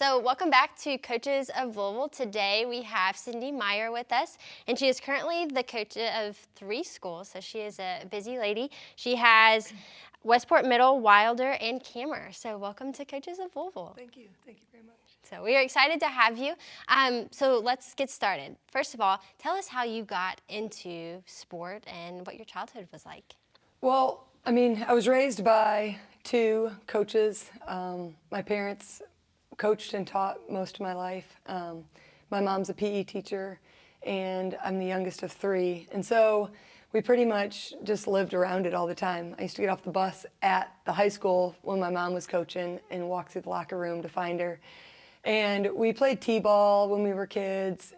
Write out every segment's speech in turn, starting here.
So welcome back to Coaches of Louisville. Today we have Cindy Meyer with us, and she is currently the coach of 3 schools, so she is a busy lady. She has Westport Middle, Wilder, and Kammerer. So welcome to Coaches of Louisville. Thank you very much. So we are excited to have you. So let's get started. First of all, tell us how you got into sport and what your childhood was like. Well, I was raised by 2 coaches. My parents coached and taught most of my life. My mom's a PE teacher, and I'm the youngest of 3. And so we pretty much just lived around it all the time. I used to get off the bus at the high school when my mom was coaching and walk through the locker room to find her. And we played t-ball when we were kids.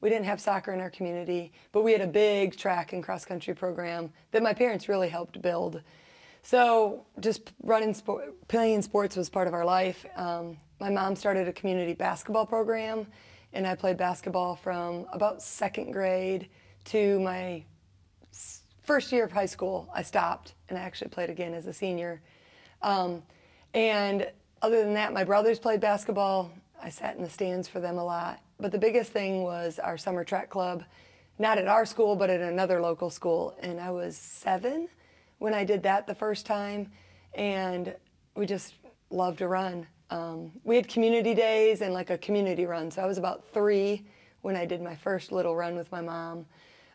We didn't have soccer in our community, but we had a big track and cross-country program that my parents really helped build. So just playing sports was part of our life. My mom started a community basketball program, and I played basketball from about 2nd grade to my first year of high school. I stopped, and I actually played again as a senior. And other than that, my brothers played basketball. I sat in the stands for them a lot. But the biggest thing was our summer track club, not at our school, but at another local school. And I was 7 when I did that the first time, and we just loved to run. We had community days and like a community run. So I was about 3 when I did my first little run with my mom.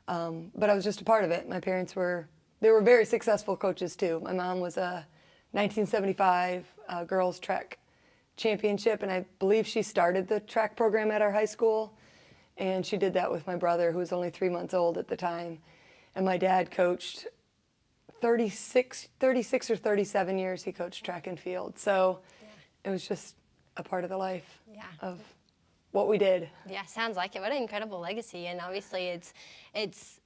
But I was just a part of it. My parents were very successful coaches too. My mom was a 1975 girls track championship, and I believe she started the track program at our high school. And she did that with my brother, who was only 3 months old at the time. And my dad coached 36 or 37 years he coached track and field. So it was just a part of the life of what we did. Yeah, sounds like it. What an incredible legacy. And obviously it's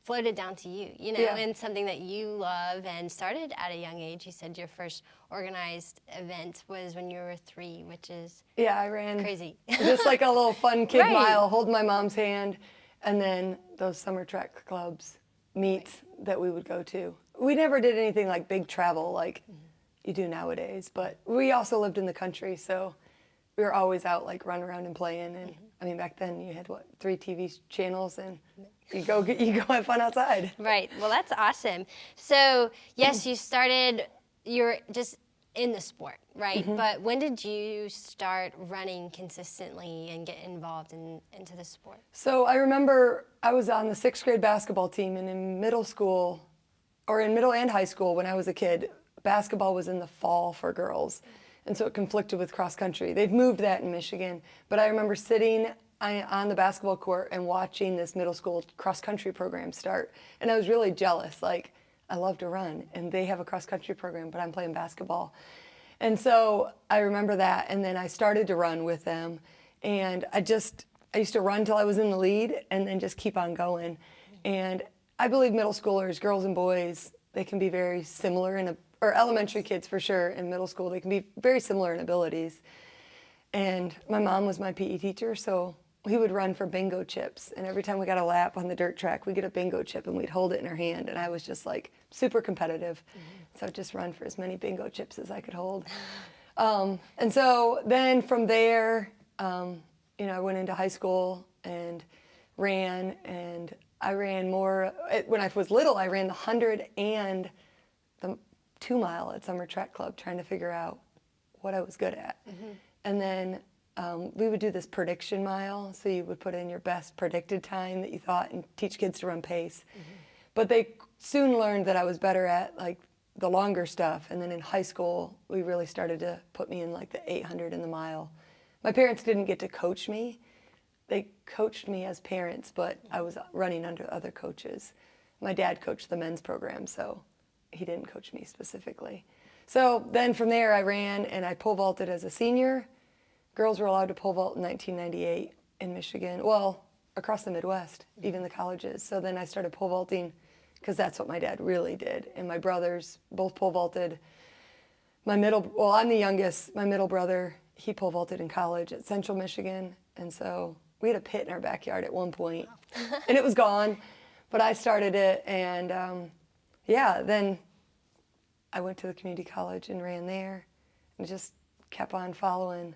floated down to you, and something that you love and started at a young age. You said your first organized event was when you were 3, which is I ran crazy. Just like a little fun kid Right. mile, holding my mom's hand, and then those summer track clubs meets that we would go to. We never did anything like big travel like you do nowadays, but we also lived in the country, so we were always out like running around and playing. And back then you had 3 TV channels, and you go have fun outside. Right. Well, that's awesome. So yes, you're just in the sport, right? Mm-hmm. But when did you start running consistently and get involved into the sport? So I remember I was on the 6th grade basketball team, and in middle school, or in middle and high school when I was a kid, basketball was in the fall for girls. And so it conflicted with cross country. They've moved that in Michigan. But I remember sitting on the basketball court and watching this middle school cross country program start. And I was really jealous. Like, I love to run, and they have a cross country program, but I'm playing basketball. And so I remember that, and then I started to run with them. And I used to run till I was in the lead and then just keep on going. And I believe middle schoolers, girls and boys, they can be very similar or elementary kids for sure, in middle school, they can be very similar in abilities. And my mom was my PE teacher, so we would run for bingo chips. And every time we got a lap on the dirt track, we'd get a bingo chip and we'd hold it in our hand. And I was just like super competitive. So I'd just run for as many bingo chips as I could hold. And so then from there, I went into high school and ran, and I ran more. When I was little, I ran the 100 and the 2 mile at summer track club, trying to figure out what I was good at. And then we would do this prediction mile, so you would put in your best predicted time that you thought and teach kids to run pace. But they soon learned that I was better at like the longer stuff, and then in high school we really started to put me in like the 800 and the mile. My parents didn't get to coach me. They coached me as parents, but I was running under other coaches. My dad coached the men's program, so he didn't coach me specifically. So then from there I ran, and I pole vaulted as a senior. Girls were allowed to pole vault in 1998 in Michigan, well, across the Midwest, even the colleges. So then I started pole vaulting because that's what my dad really did. And my brothers both pole vaulted. I'm the youngest. My middle brother, he pole vaulted in college at Central Michigan. And so we had a pit in our backyard at one point, and it was gone. But I started it, and then I went to the community college and ran there, and just kept on following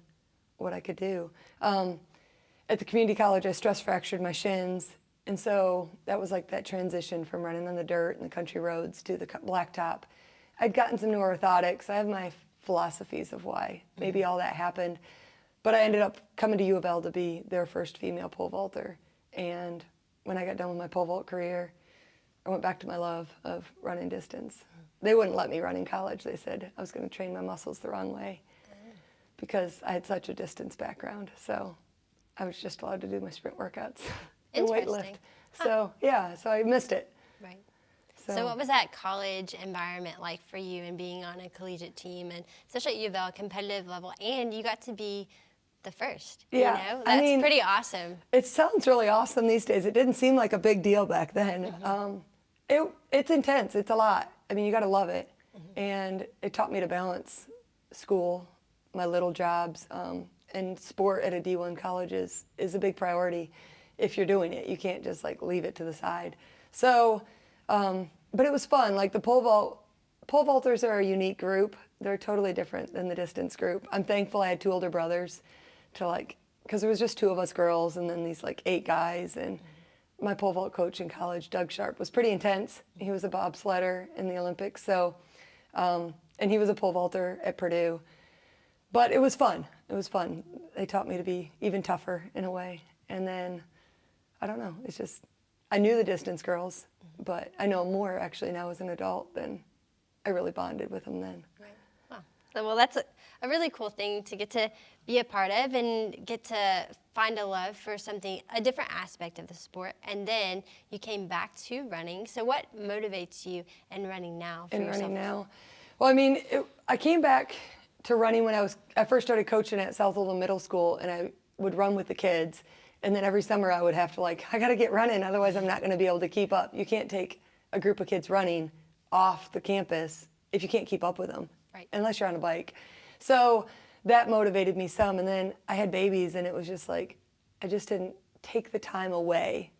what I could do. At the community college, I stress fractured my shins, and so that was like that transition from running on the dirt and the country roads to the blacktop. I'd gotten some new orthotics. I have my philosophies of why maybe all that happened, but I ended up coming to U of L to be their first female pole vaulter. And when I got done with my pole vault career, I went back to my love of running distance. They wouldn't let me run in college. They said I was going to train my muscles the wrong way because I had such a distance background. So I was just allowed to do my sprint workouts and weightlift. So yeah, so I missed it. Right. So what was that college environment like for you and being on a collegiate team, and especially at U of L, competitive level, and you got to be the first? Yeah, you know? That's pretty awesome. It sounds really awesome these days. It didn't seem like a big deal back then. It's intense. It's a lot. I mean, you got to love it. And it taught me to balance school, my little jobs, and sport at a D1 college is a big priority if you're doing it. You can't just like leave it to the side. So, but it was fun. Like the pole vaulters are a unique group. They're totally different than the distance group. I'm thankful I had 2 older brothers because there was just 2 of us girls and then these like 8 guys. And my pole vault coach in college, Doug Sharp, was pretty intense. He was a bobsledder in the Olympics. So, and he was a pole vaulter at Purdue. But it was fun. It was fun. They taught me to be even tougher in a way. And then, I don't know, it's just, I knew the distance girls, but I know more actually now as an adult than I really bonded with them then. Right. Wow. Well, that's a really cool thing to get to be a part of and get to find a love for something, a different aspect of the sport. And then you came back to running. So what motivates you in running now for yourself? Running now? Well, I mean, I came back to running when I first started coaching at South Louisville Middle School, and I would run with the kids. And then every summer I would have to I got to get running, otherwise I'm not going to be able to keep up. You can't take a group of kids running off the campus if you can't keep up with them, right, unless you're on a bike. So that motivated me some. And then I had babies, and it was just like, I just didn't take the time away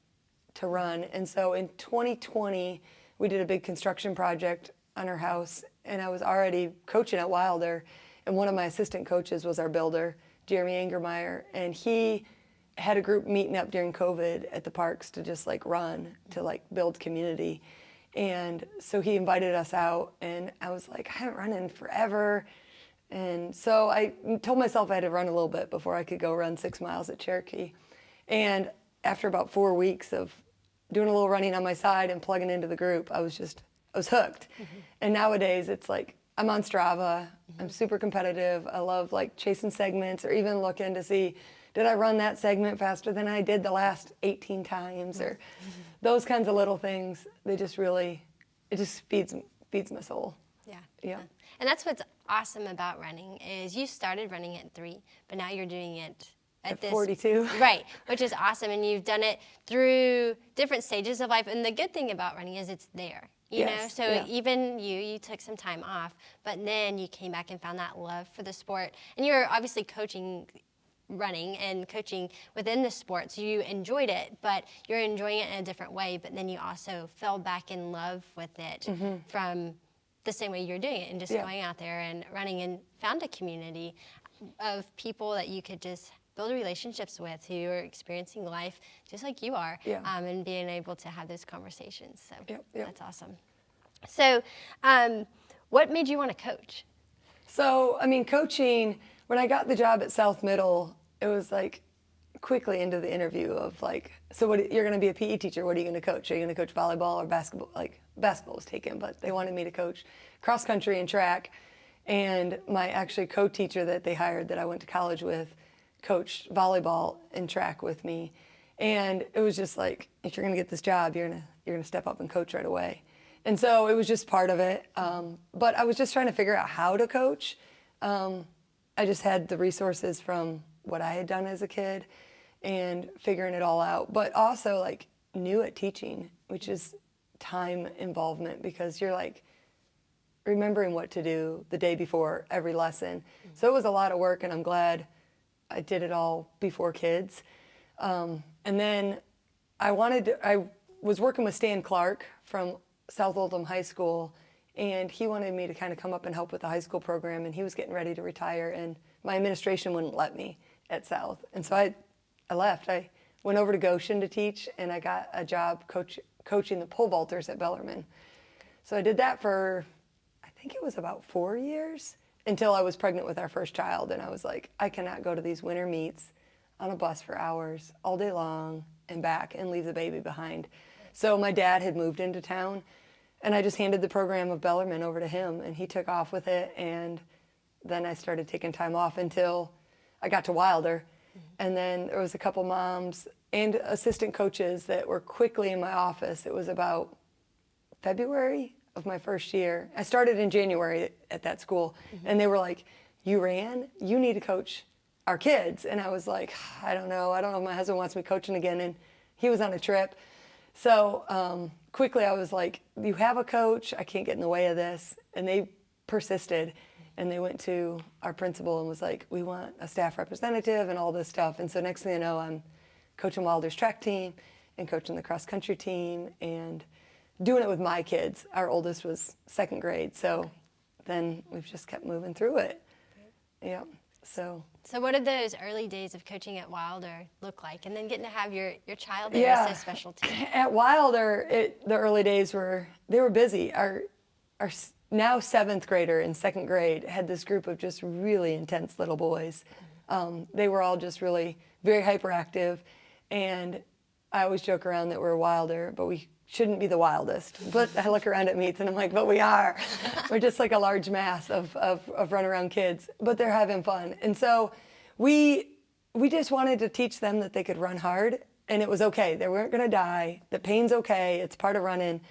to run. And so in 2020, we did a big construction project on our house, and I was already coaching at Wilder. And one of my assistant coaches was our builder, Jeremy Angermeyer, and he had a group meeting up during COVID at the parks to just run, to build community. And so he invited us out, and I was like, I haven't run in forever. And so I told myself I had to run a little bit before I could go run 6 miles at Cherokee. And after about 4 weeks of doing a little running on my side and plugging into the group, I was hooked. Mm-hmm. And nowadays it's I'm on Strava, I'm super competitive, I love chasing segments, or even looking to see, did I run that segment faster than I did the last 18 times, or those kinds of little things. They just really, it just feeds my soul. Yeah. And that's what's awesome about running is you started running at 3, but now you're doing it at 42. Right, which is awesome. And you've done it through different stages of life. And the good thing about running is it's there. You know, so even you took some time off, but then you came back and found that love for the sport. And you're obviously coaching running and coaching within the sport, so you enjoyed it, but you're enjoying it in a different way. But then you also fell back in love with it from the same way you're doing it, and just going out there and running, and found a community of people that you could just build relationships with who are experiencing life just like you are, and being able to have those conversations. So that's awesome. So what made you want to coach? So, I mean, coaching, when I got the job at South Middle, it was quickly into the interview of so what, you're going to be a PE teacher, what are you going to coach? Are you going to coach volleyball or basketball? Basketball was taken, but they wanted me to coach cross country and track. And my actually co-teacher that they hired that I went to college with coached volleyball and track with me. And it was just if you're going to get this job, you're going to step up and coach right away. And so it was just part of it. But I was just trying to figure out how to coach. I just had the resources from what I had done as a kid and figuring it all out. But also new at teaching, which is time involvement, because you're remembering what to do the day before every lesson. So it was a lot of work, and I'm glad I did it all before kids. And then I was working with Stan Clark from South Oldham High School, and he wanted me to kind of come up and help with the high school program, and he was getting ready to retire, and my administration wouldn't let me. at South. And so I left. I went over to Goshen to teach, and I got a job coaching the pole vaulters at Bellarmine. So I did that for, I think it was about 4 years, until I was pregnant with our first child. And I was like, I cannot go to these winter meets on a bus for hours all day long and back and leave the baby behind. So my dad had moved into town, and I just handed the program of Bellarmine over to him, and he took off with it. And then I started taking time off until I got to Wilder. And then there was a couple moms and assistant coaches that were quickly in my office. It was about February of my first year. I started in January at that school, and they were like, you ran? You need to coach our kids. And I was like, I don't know if my husband wants me coaching again. And he was on a trip. So quickly I was like, you have a coach, I can't get in the way of this. And they persisted, and they went to our principal and was like, we want a staff representative and all this stuff. And so next thing I know, I'm coaching Wilder's track team and coaching the cross country team and doing it with my kids. Our oldest was second grade, so then we've just kept moving through it. Yeah. So what did those early days of coaching at Wilder look like? And then getting to have your child there is so special too. At Wilder, the early days were busy. Our now 7th grader in second grade had this group of just really intense little boys. They were all just really very hyperactive, and I always joke around that we're Wilder, but we shouldn't be the wildest. But I look around at meets and I'm like, but we are. We're just like a large mass of runaround kids, but they're having fun. And so we just wanted to teach them that they could run hard, and it was okay. They weren't gonna die. The pain's okay. It's part of running.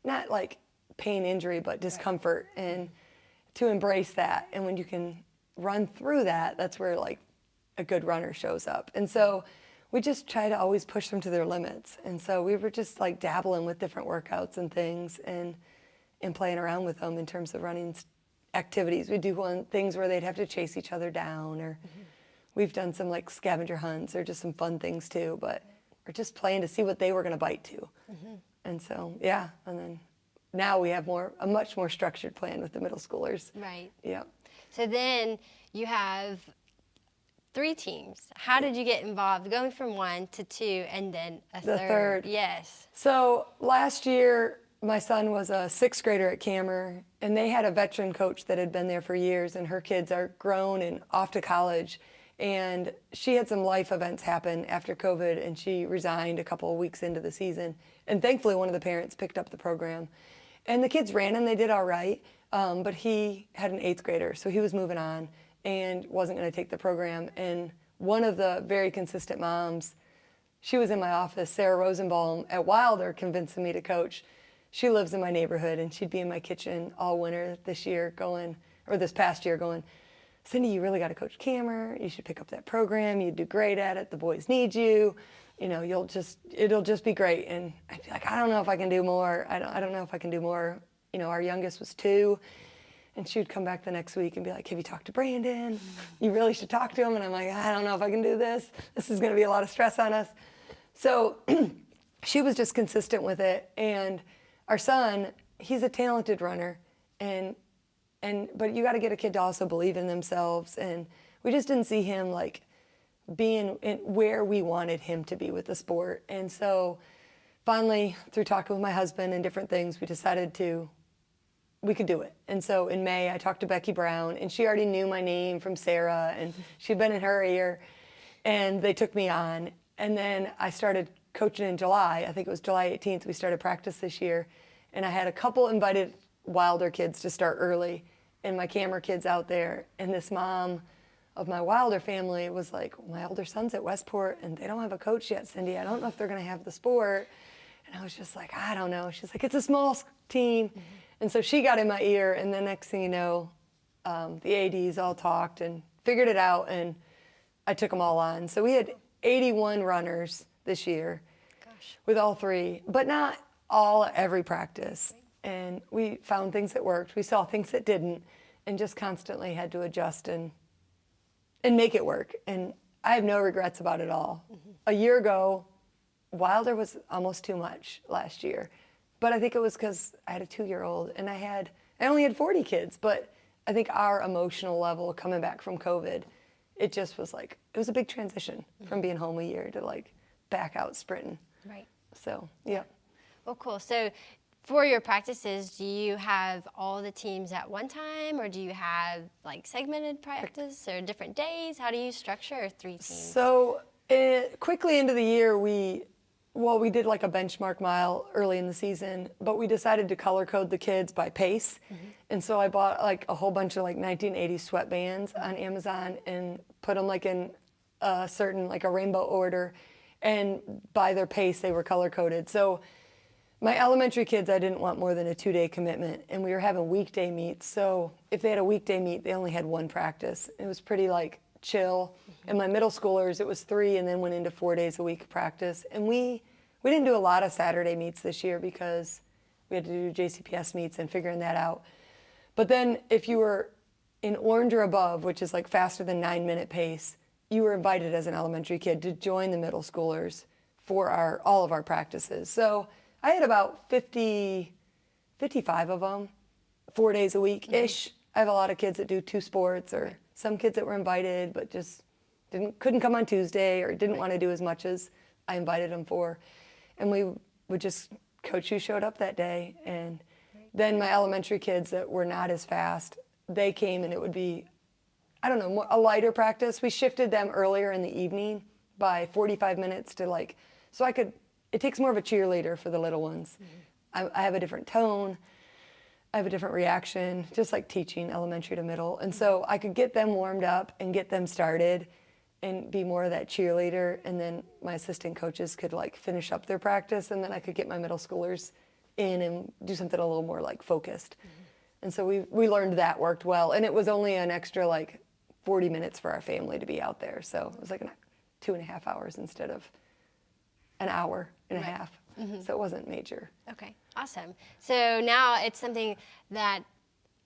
Not like pain, injury, but discomfort, and to embrace that. And when you can run through that, that's where like a good runner shows up. And so we just try to always push them to their limits. And so we were just like dabbling with different workouts and things, and playing around with them in terms of running activities. We do things where they'd have to chase each other down, or we've done some like scavenger hunts or just some fun things too, but we're just playing to see what they were gonna bite to. And so, yeah, and then now we have a much more structured plan with the middle schoolers. Right. Yeah. So then you have 3 teams. How did you get involved, going from 1 to 2 and then a third? Yes. So last year, my son was a 6th grader at Kammerer, and they had a veteran coach that had been there for years, and her kids are grown and off to college. And she had some life events happen after COVID, and she resigned a couple of weeks into the season. And thankfully, one of the parents picked up the program. And the kids ran, and they did all right, but he had an 8th grader, so he was moving on and wasn't going to take the program. And one of the very consistent moms, she was in my office, Sarah Rosenbaum at Wilder, convincing me to coach. She lives in my neighborhood, and she'd be in my kitchen all winter this past year going, Cindy, you really got to coach Kammerer. You should pick up that program. You'd do great at it. The boys need you. You know, it'll just be great. And I'd be like, I don't know if I can do more. I don't know if I can do more. You know, our youngest was 2. And she would come back the next week and be like, have you talked to Brandon? You really should talk to him. And I'm like, I don't know if I can do this. This is going to be a lot of stress on us. So she was just consistent with it. And our son, he's a talented runner. But you got to get a kid to also believe in themselves. And we just didn't see him like being where we wanted him to be with the sport. And so finally, through talking with my husband and different things, we decided we could do it. And so in May, I talked to Becky Brown, and she already knew my name from Sarah, and she'd been in her ear, and they took me on. And then I started coaching in July. I think it was July 18th. We started practice this year, and I had a couple invited Wilder kids to start early, and my Kammerer kids out there. And this mom of my Wilder family was like, my older son's at Westport, and they don't have a coach yet, Cindy. I don't know if they're going to have the sport. And I was just like, I don't know. She's like, it's a small team. And so she got in my ear, and the next thing you know, the ADs all talked and figured it out, and I took them all on. So we had 81 runners this year. Gosh. With all 3, but not all at every practice. And we found things that worked. We saw things that didn't, and just constantly had to adjust and make it work. And I have no regrets about it all. A year ago, Wilder was almost too much last year. But I think it was because I had a 2-year-old, and I only had 40 kids, but I think our emotional level coming back from COVID, it just was like it was a big transition from being home a year to like back out sprinting. Right. So, yeah. Well, cool. So for your practices, do you have all the teams at one time, or do you have like segmented practice or different days? How do you structure 3 teams? So quickly into the year, we did like a benchmark mile early in the season, but we decided to color code the kids by pace. And so I bought like a whole bunch of like 1980s sweatbands on Amazon and put them like in a certain, like a rainbow order. And by their pace, they were color coded. So my elementary kids, I didn't want more than a 2-day commitment, and we were having weekday meets. So if they had a weekday meet, they only had 1 practice. It was pretty like chill. And my middle schoolers, it was 3 and then went into 4 days a week of practice. And we didn't do a lot of Saturday meets this year because we had to do JCPS meets and figuring that out. But then if you were in orange or above, which is like faster than 9-minute pace, you were invited as an elementary kid to join the middle schoolers for all of our practices. So I had about 55 of them, 4 days a week-ish. I have a lot of kids that do 2 sports, or some kids that were invited but just couldn't come on Tuesday or didn't want to do as much as I invited them for. And we would just coach who showed up that day. And then my elementary kids that were not as fast, they came, and it would be, I don't know, a lighter practice. We shifted them earlier in the evening by 45 minutes to like, so it takes more of a cheerleader for the little ones. I have a different tone. I have a different reaction, just like teaching elementary to middle. And so I could get them warmed up and get them started and be more of that cheerleader. And then my assistant coaches could like finish up their practice, and then I could get my middle schoolers in and do something a little more like focused. And so we learned that worked well. And it was only an extra like 40 minutes for our family to be out there. So it was like 2.5 hours instead of an hour and a half. So it wasn't major. Okay, awesome. So now it's something that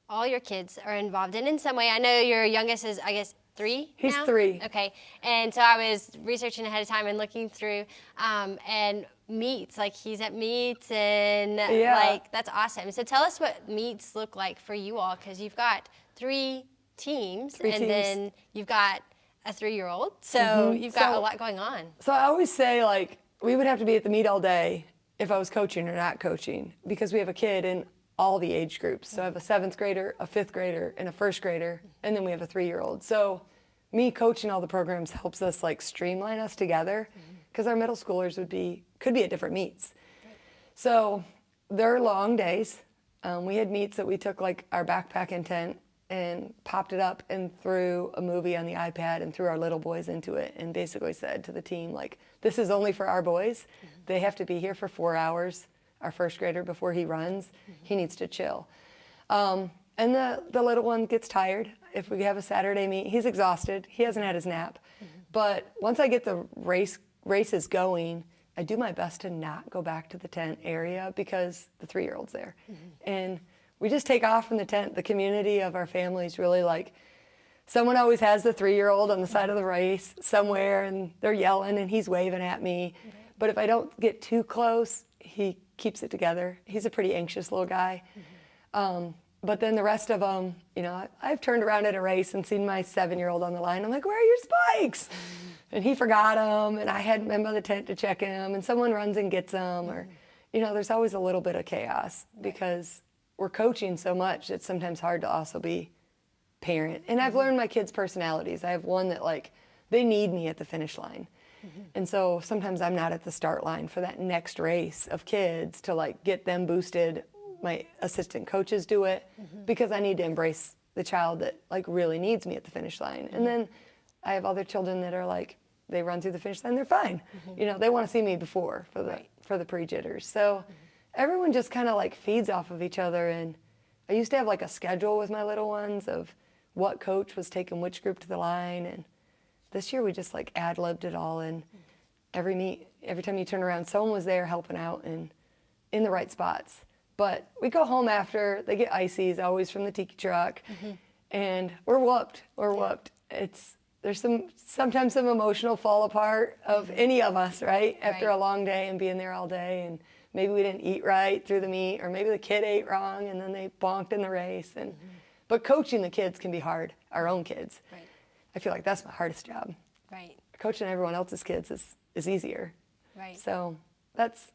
all your kids are involved in some way. I know your youngest is, I guess, 3 He's now? 3. Okay, and so I was researching ahead of time and looking through, and meets, like he's at meets, and like that's awesome. So tell us what meets look like for you all, because you've got 3 teams, then you've got a 3-year-old, so you've got a lot going on. So I always say, like, we would have to be at the meet all day if I was coaching or not coaching, because we have a kid in all the age groups. So I have a 7th grader, a 5th grader, and a 1st grader, and then we have a 3-year-old. So me coaching all the programs helps us like streamline us together, because our middle schoolers could be at different meets. So they're long days. We had meets that we took like our backpack and tent and popped it up and threw a movie on the iPad and threw our little boys into it, and basically said to the team, like, this is only for our boys. They have to be here for 4 hours. Our 1st grader, before he runs, he needs to chill. And the little one gets tired. If we have a Saturday meet, he's exhausted. He hasn't had his nap. But once I get the races going, I do my best to not go back to the tent area, because the 3-year-old's there. And we just take off from the tent. The community of our family is really like, someone always has the 3-year-old on the side of the race somewhere, and they're yelling and he's waving at me. But if I don't get too close, he keeps it together. He's a pretty anxious little guy. But then the rest of them, you know, I've turned around at a race and seen my 7-year-old on the line. I'm like, where are your spikes? And he forgot them, and I hadn't been by the tent to check him, and someone runs and gets them, or, you know, there's always a little bit of chaos, because we're coaching so much, it's sometimes hard to also be parent. And I've learned my kids' personalities. I have one that, like, they need me at the finish line. And so sometimes I'm not at the start line for that next race of kids to, like, get them boosted. My assistant coaches do it, because I need to embrace the child that, like, really needs me at the finish line. And then I have other children that are like, they run through the finish line, they're fine. You know, they want to see me before for the pre-jitters. So everyone just kind of like feeds off of each other. And I used to have like a schedule with my little ones of what coach was taking which group to the line. And this year we just like ad-libbed it all. And every meet, every time you turn around, someone was there helping out and in the right spots. But we go home after, they get ices, always from the tiki truck, and we're whooped. There's sometimes some emotional fall apart of any of us, right? After a long day and being there all day, and maybe we didn't eat right through the meet, or maybe the kid ate wrong and then they bonked in the race. But coaching the kids can be hard, our own kids. I feel like that's my hardest job, Right. Coaching everyone else's kids is easier. Right. So that's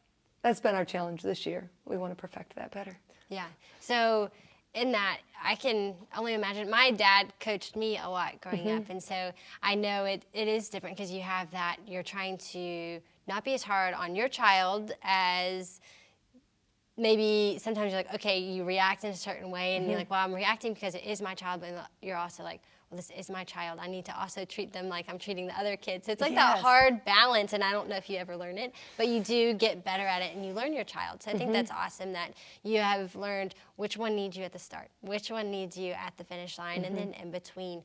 been our challenge this year. We want to perfect that better. Yeah. So in that, I can only imagine. My dad coached me a lot growing up, and so I know it is different because you have that. You're trying to not be as hard on your child as maybe sometimes you're like, okay, you react in a certain way, and you're like, well, I'm reacting because it is my child, but you're also like, well, this is my child. I need to also treat them like I'm treating the other kids. So it's like that hard balance, and I don't know if you ever learn it, but you do get better at it, and you learn your child. So I think that's awesome that you have learned which one needs you at the start, which one needs you at the finish line, and then in between.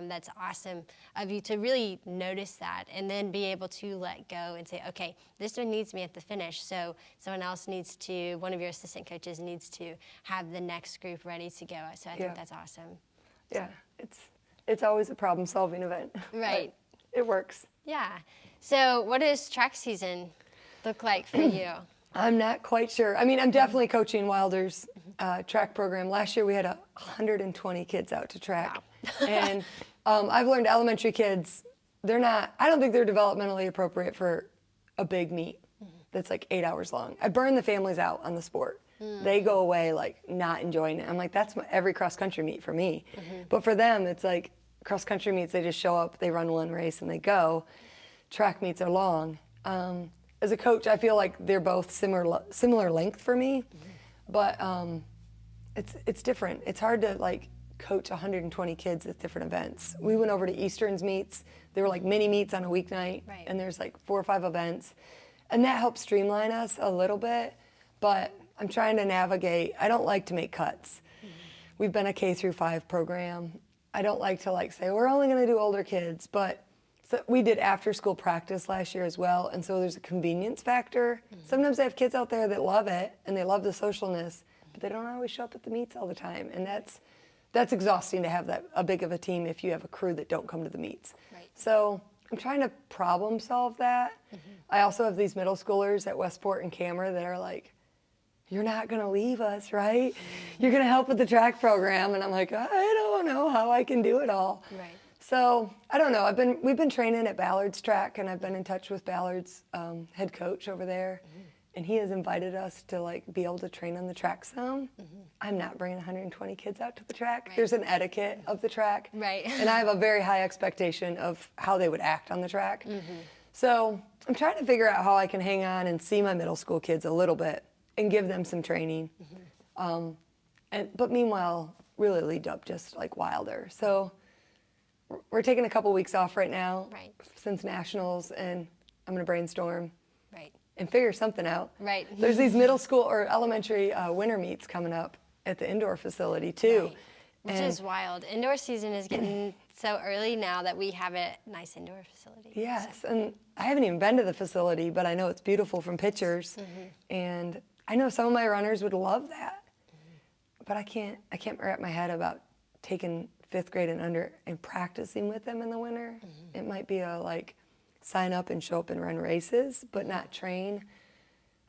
That's awesome of you to really notice that and then be able to let go and say, okay, this one needs me at the finish, so someone else needs to, one of your assistant coaches needs to have the next group ready to go. So I think that's awesome. Yeah, it's always a problem-solving event. Right. It works. Yeah. So what does track season look like for you? I'm not quite sure. I mean, I'm definitely coaching Wilder's track program. Last year we had 120 kids out to track. Wow. And I've learned elementary kids, I don't think they're developmentally appropriate for a big meet that's like 8 hours long. I burn the families out on the sport. They go away like not enjoying it. I'm like, that's every cross-country meet for me. But for them, it's like cross-country meets, they just show up, they run one race, and they go. Track meets are long. As a coach, I feel like they're both similar length for me, but it's different. It's hard to like coach 120 kids at different events. We went over to Eastern's meets. They were like mini meets on a weeknight, and there's like 4 or 5 events, and that helps streamline us a little bit. But I'm trying to navigate. I don't like to make cuts. We've been a K through 5 program. I don't like to like say we're only going to do older kids, but so we did after school practice last year as well, and so there's a convenience factor. Sometimes I have kids out there that love it and they love the socialness, but they don't always show up at the meets all the time, and that's exhausting to have that a big of a team if you have a crew that don't come to the meets. Right. So I'm trying to problem solve that. I also have these middle schoolers at Westport and Kammerer that are like, you're not going to leave us, right? You're going to help with the track program. And I'm like, I don't know how I can do it all. Right. So I don't know. We've been training at Ballard's track, and I've been in touch with Ballard's head coach over there. And he has invited us to like be able to train on the track some. I'm not bringing 120 kids out to the track. Right. There's an etiquette of the track. Right. And I have a very high expectation of how they would act on the track. So I'm trying to figure out how I can hang on and see my middle school kids a little bit and give them some training. But meanwhile, really lead up just like Wilder. So we're taking a couple weeks off right now since nationals, and I'm going to brainstorm and figure something out. Right. There's these middle school or elementary winter meets coming up at the indoor facility too. Which is wild. Indoor season is getting so early now that we have a nice indoor facility. Yes, and I haven't even been to the facility, but I know it's beautiful from pictures. And I know some of my runners would love that. But I can't wrap my head about taking 5th grade and under and practicing with them in the winter. It might be a like sign up and show up and run races, but not train.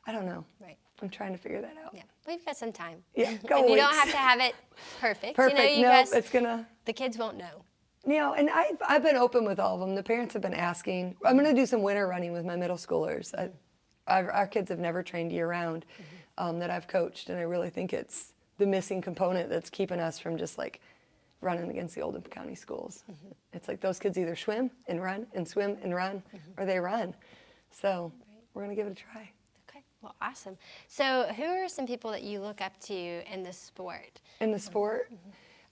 I don't know. Right. I'm trying to figure that out. Yeah, we've got some time. Yeah, and you don't have to have it perfect. Perfect. You know, it's gonna. The kids won't know. You know, and I've been open with all of them. The parents have been asking. I'm gonna do some winter running with my middle schoolers. Our kids have never trained year round that I've coached, and I really think it's the missing component that's keeping us from just like running against the Oldham County schools. It's like those kids either swim and run and swim and run, or they run. So we're gonna give it a try. Okay, well, awesome. So who are some people that you look up to in the sport? In the sport?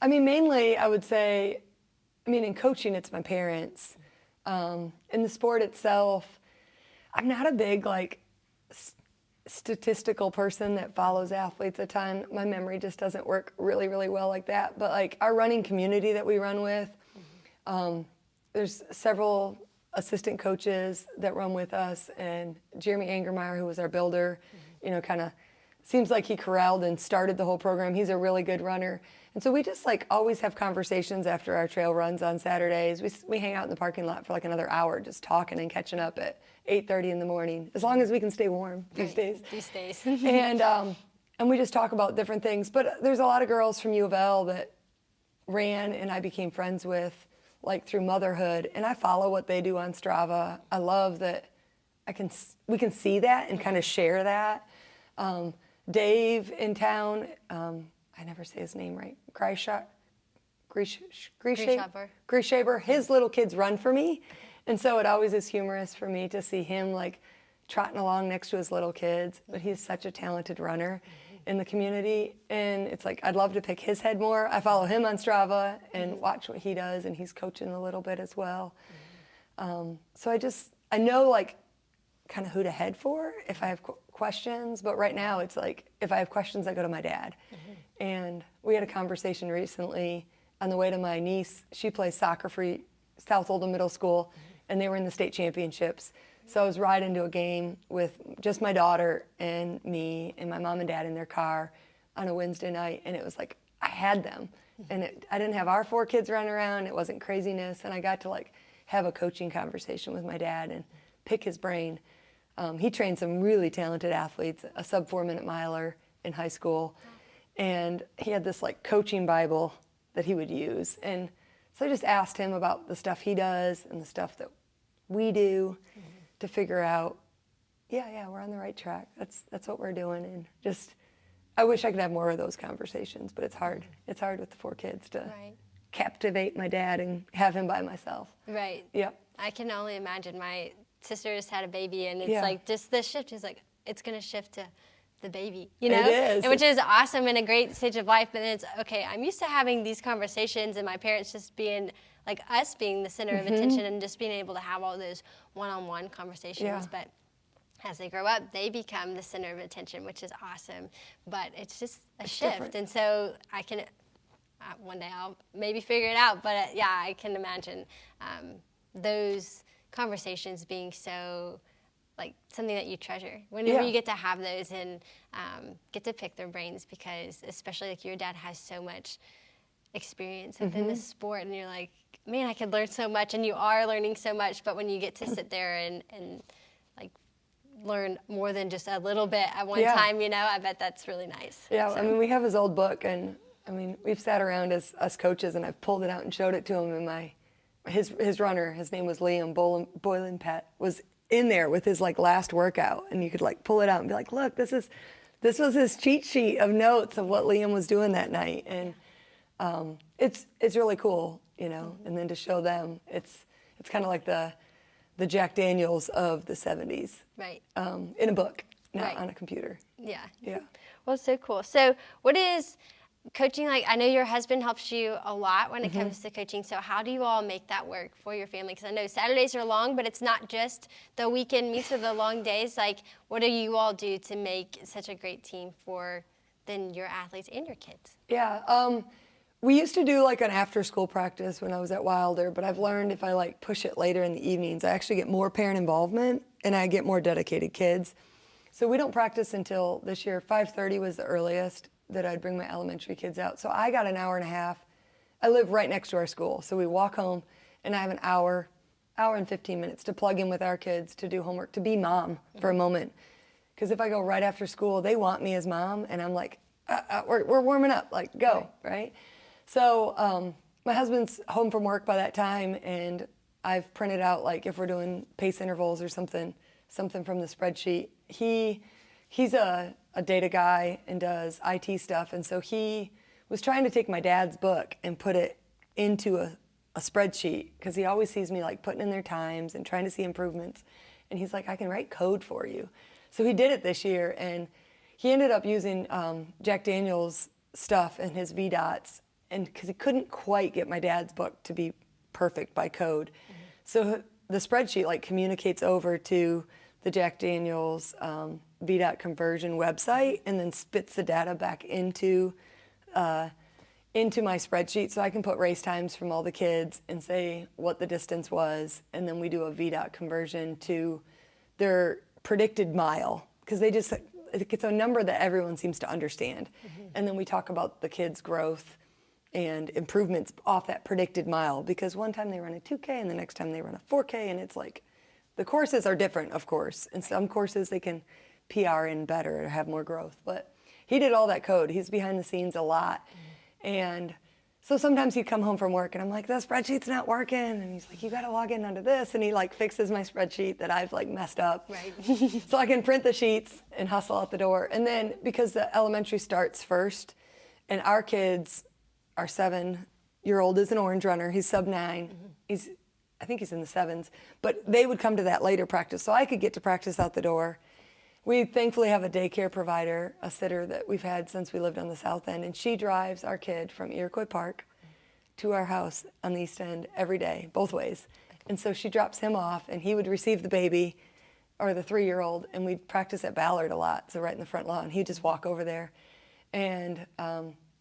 I mean, mainly I would say, in coaching, it's my parents. In the sport itself, I'm not a big like statistical person that follows athletes a ton. My memory just doesn't work really, really well like that. But like our running community that we run with, there's several assistant coaches that run with us, and Jeremy Angermeyer, who was our builder, kind of seems like he corralled and started the whole program. He's a really good runner. And so we just like always have conversations after our trail runs on Saturdays. We hang out in the parking lot for like another hour just talking and catching up at 8:30 in the morning, as long as we can stay warm these days. These days. And we just talk about different things. But there's a lot of girls from U of L that ran and I became friends with like through motherhood, and I follow what they do on Strava. I love that we can see that and kind of share that. Dave in town, I never say his name right, Grishaber, his little kids run for me. And so it always is humorous for me to see him like trotting along next to his little kids, but he's such a talented runner in the community. And it's like, I'd love to pick his head more. I follow him on Strava and watch what he does, and he's coaching a little bit as well. So I know like kind of who to head for if I have questions, but right now it's like, if I have questions, I go to my dad. And we had a conversation recently on the way to my niece. She plays soccer for South Oldham Middle School, and they were in the state championships. So I was riding to a game with just my daughter and me and my mom and dad in their car on a Wednesday night, and it was like I had them. And I didn't have our 4 kids running around. It wasn't craziness, and I got to like have a coaching conversation with my dad and pick his brain. He trained some really talented athletes, a sub 4-minute miler in high school, and he had this like coaching Bible that he would use. And so I just asked him about the stuff he does and the stuff that we do to figure out, yeah, we're on the right track. That's what we're doing. And just, I wish I could have more of those conversations, but it's hard. It's hard with the 4 kids to captivate my dad and have him by myself. Right. Yep. I can only imagine. My sister just had a baby, and it's like just the shift is like, it's going to shift to the baby, you know? It is. Which is awesome and a great stage of life, but then it's, okay, I'm used to having these conversations and my parents just being, like us being the center of attention and just being able to have all those one-on-one conversations, but as they grow up, they become the center of attention, which is awesome, but it's just a shift. Different. And so I can, one day I'll maybe figure it out, but yeah, I can imagine those conversations being so, like, something that you treasure whenever you get to have those and get to pick their brains, because especially like your dad has so much experience within the sport, and you're like, man, I could learn so much, and you are learning so much, but when you get to sit there and like learn more than just a little bit at one time, you know, I bet that's really nice. Yeah, so. I mean, we have his old book, and I mean, we've sat around as us coaches, and I've pulled it out and showed it to him, and his runner, his name was Liam Boylan Pett, was in there with his like last workout, and you could like pull it out and be like, look, this was his cheat sheet of notes of what Liam was doing that night. And it's really cool, you know. And then to show them, it's kind of like the Jack Daniels of the 70s, right? In a book, not on a computer. Yeah. Well, so cool. So what is coaching like? I know your husband helps you a lot when it comes to coaching. So how do you all make that work for your family? Because I know Saturdays are long, but it's not just the weekend meets or the long days. Like, what do you all do to make such a great team for then your athletes and your kids? Yeah, we used to do like an after-school practice when I was at Wilder, but I've learned if I like push it later in the evenings, I actually get more parent involvement and I get more dedicated kids. So we don't practice until this year. 5:30 was the earliest that I'd bring my elementary kids out. So I got an hour and a half. I live right next to our school. So we walk home and I have an hour and 15 minutes to plug in with our kids, to do homework, to be mom for a moment. Because if I go right after school, they want me as mom, and I'm like, we're warming up, like, go, right? So my husband's home from work by that time, and I've printed out, like, if we're doing pace intervals or something from the spreadsheet. He's a data guy and does IT stuff, and so he was trying to take my dad's book and put it into a spreadsheet, because he always sees me like putting in their times and trying to see improvements, and he's like, I can write code for you. So he did it this year, and he ended up using Jack Daniels stuff and his VDOTs, and because he couldn't quite get my dad's book to be perfect by code. So the spreadsheet like communicates over to the Jack Daniels VDOT conversion website, and then spits the data back into my spreadsheet, so I can put race times from all the kids and say what the distance was, and then we do a VDOT conversion to their predicted mile, because it's a number that everyone seems to understand. And then we talk about the kids' growth and improvements off that predicted mile, because one time they run a 2K and the next time they run a 4K, and it's like, the courses are different, of course. In some courses they can PR in better or have more growth, but he did all that code. He's behind the scenes a lot. And So sometimes he'd come home from work and I'm like, that spreadsheet's not working. And he's like, you got to log in under this. And he like fixes my spreadsheet that I've like messed up. Right. So I can print the sheets and hustle out the door. And then because the elementary starts first and our kids, our 7-year-old is an orange runner. He's sub 9. I think he's in the 7s. But they would come to that later practice. So I could get to practice out the door. We thankfully have a daycare provider, a sitter that we've had since we lived on the south end, and she drives our kid from Iroquois Park to our house on the east end every day, both ways. And so she drops him off, and he would receive the baby, or the 3-year-old, and we'd practice at Ballard a lot, so right in the front lawn. He'd just walk over there, and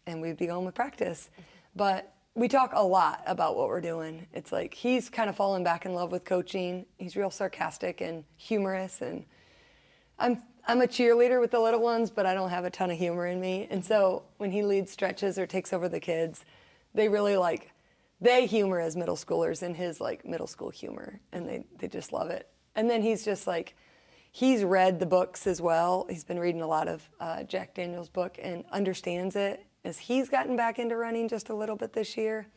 we'd be going with practice. But we talk a lot about what we're doing. It's like he's kind of fallen back in love with coaching. He's real sarcastic and humorous, and I'm a cheerleader with the little ones, but I don't have a ton of humor in me. And so when he leads stretches or takes over the kids, they really they humor as middle schoolers in his like middle school humor, and they just love it. And then he's just like, he's read the books as well. He's been reading a lot of Jack Daniel's book and understands it as he's gotten back into running just a little bit this year.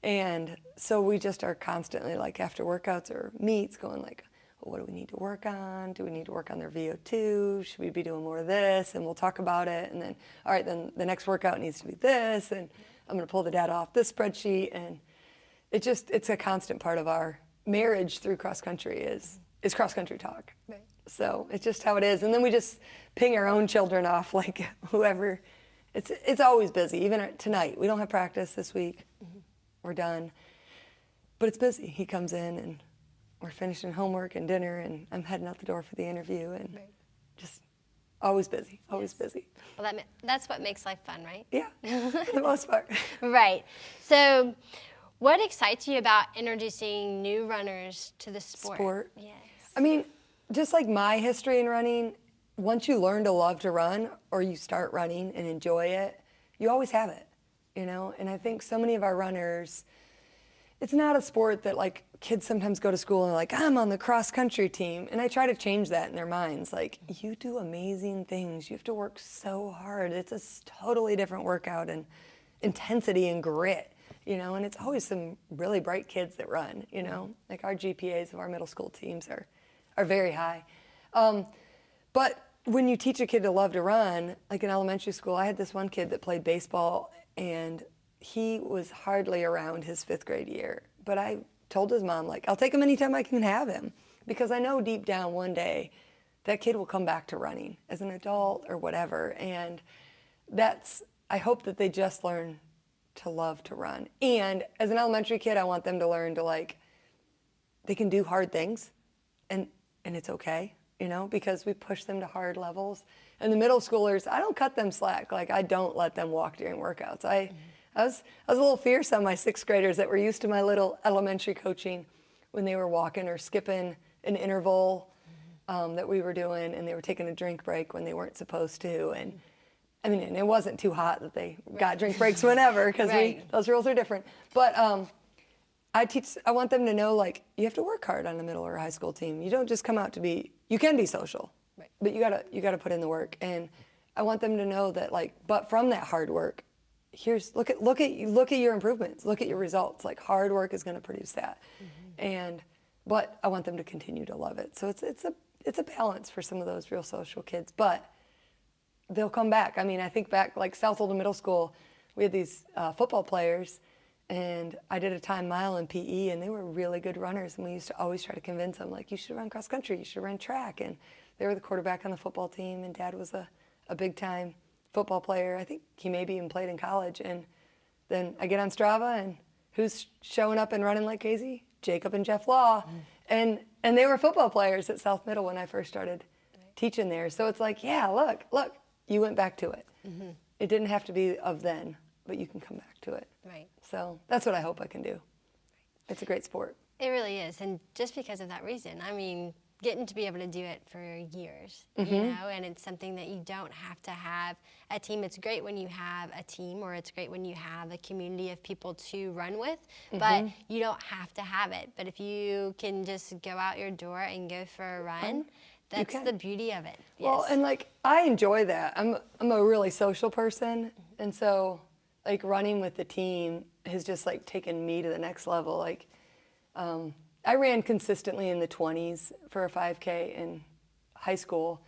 And so we just are constantly like after workouts or meets going like, what do we need to work on? Do we need to work on their VO2? Should we be doing more of this? And we'll talk about it. And then, all right, then the next workout needs to be this. And I'm going to pull the data off this spreadsheet. And it's a constant part of our marriage through cross country is cross country talk. Right. So it's just how it is. And then we just ping our own children off, like whoever. It's always busy. Even tonight, we don't have practice this week. We're done. But it's busy. He comes in and we're finishing homework and dinner, and I'm heading out the door for the interview, and just always busy, always busy. Well, that's what makes life fun, right? Yeah, for the most part. Right. So what excites you about introducing new runners to the sport? Yes. I mean, just like my history in running, once you learn to love to run or you start running and enjoy it, you always have it, you know? And I think so many of our runners, it's not a sport that like kids sometimes go to school and like, I'm on the cross country team. And I try to change that in their minds. Like, you do amazing things. You have to work so hard. It's a totally different workout and intensity and grit, you know, and it's always some really bright kids that run, you know, like our GPAs of our middle school teams are very high. But when you teach a kid to love to run, like in elementary school, I had this one kid that played baseball and he was hardly around his 5th grade year, but I told his mom, like, I'll take him anytime I can have him, because I know deep down one day that kid will come back to running as an adult or whatever. And I hope that they just learn to love to run. And as an elementary kid, I want them to learn to like, they can do hard things and it's okay, you know, because we push them to hard levels. And the middle schoolers, I don't cut them slack. Like, I don't let them walk during workouts. I was a little fierce on my 6th graders that were used to my little elementary coaching when they were walking or skipping an interval that we were doing, and they were taking a drink break when they weren't supposed to. And I mean, and it wasn't too hot that they got drink breaks whenever, because those rules are different. But I want them to know, like, you have to work hard on a middle or high school team. You don't just come out to be, you can be social, but you gotta put in the work. And I want them to know that, like, but from that hard work, look at your improvements, look at your results. Like, hard work is going to produce that. But I want them to continue to love it. So it's a balance for some of those real social kids, but they'll come back. I mean, I think back, like South Oldham Middle School, we had these football players, and I did a time mile in PE, and they were really good runners, and we used to always try to convince them, like, you should run cross country, you should run track. And they were the quarterback on the football team, and Dad was a big time football player. I think he maybe even played in college. And then I get on Strava, and who's showing up and running like crazy? Jacob and Jeff Law. And they were football players at South Middle when I first started teaching there. So it's like, yeah, look, you went back to it. It didn't have to be of then, but you can come back to it. Right. So that's what I hope I can do. It's a great sport. It really is. And just because of that reason, I mean, getting to be able to do it for years, you know, and it's something that you don't have to have a team. It's great when you have a team, or it's great when you have a community of people to run with, but you don't have to have it. But if you can just go out your door and go for a run, that's the beauty of it. Well, and like, I enjoy that. I'm a really social person, and so like running with the team has just like taken me to the next level. Like I ran consistently in the 20s for a 5K in high school,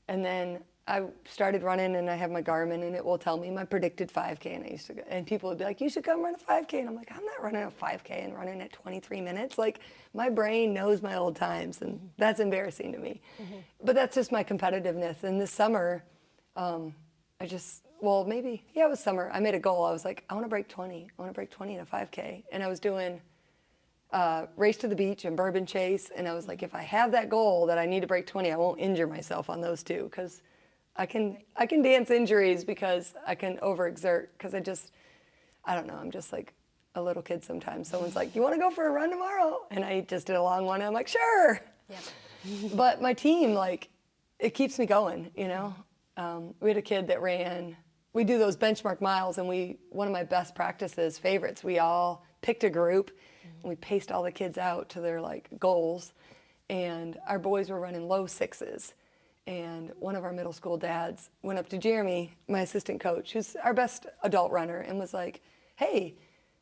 and then I started running, and I have my Garmin, and it will tell me my predicted 5K. And I used to go, and people would be like, "You should come run a 5K," and I'm like, "I'm not running a 5K and running at 23 minutes." Like my brain knows my old times, and that's embarrassing to me. But that's just my competitiveness. And this summer, it was summer. I made a goal. I was like, I want to break 20. I want to break 20 in a 5K, and I was doing Race to the Beach and Bourbon Chase, and I was like, if I have that goal that I need to break 20, I won't injure myself on those two, because I can dance injuries because I can overexert, because I don't know, I'm just like a little kid sometimes. Someone's like, you want to go for a run tomorrow? And I just did a long one, and I'm like, sure. Yep. But my team, like, it keeps me going, you know? We had a kid that we do those benchmark miles, and one of my best practices, favorites, we all picked a group, and we paced all the kids out to their like goals, and our boys were running low 6s. And one of our middle school dads went up to Jeremy, my assistant coach, who's our best adult runner, and was like, hey,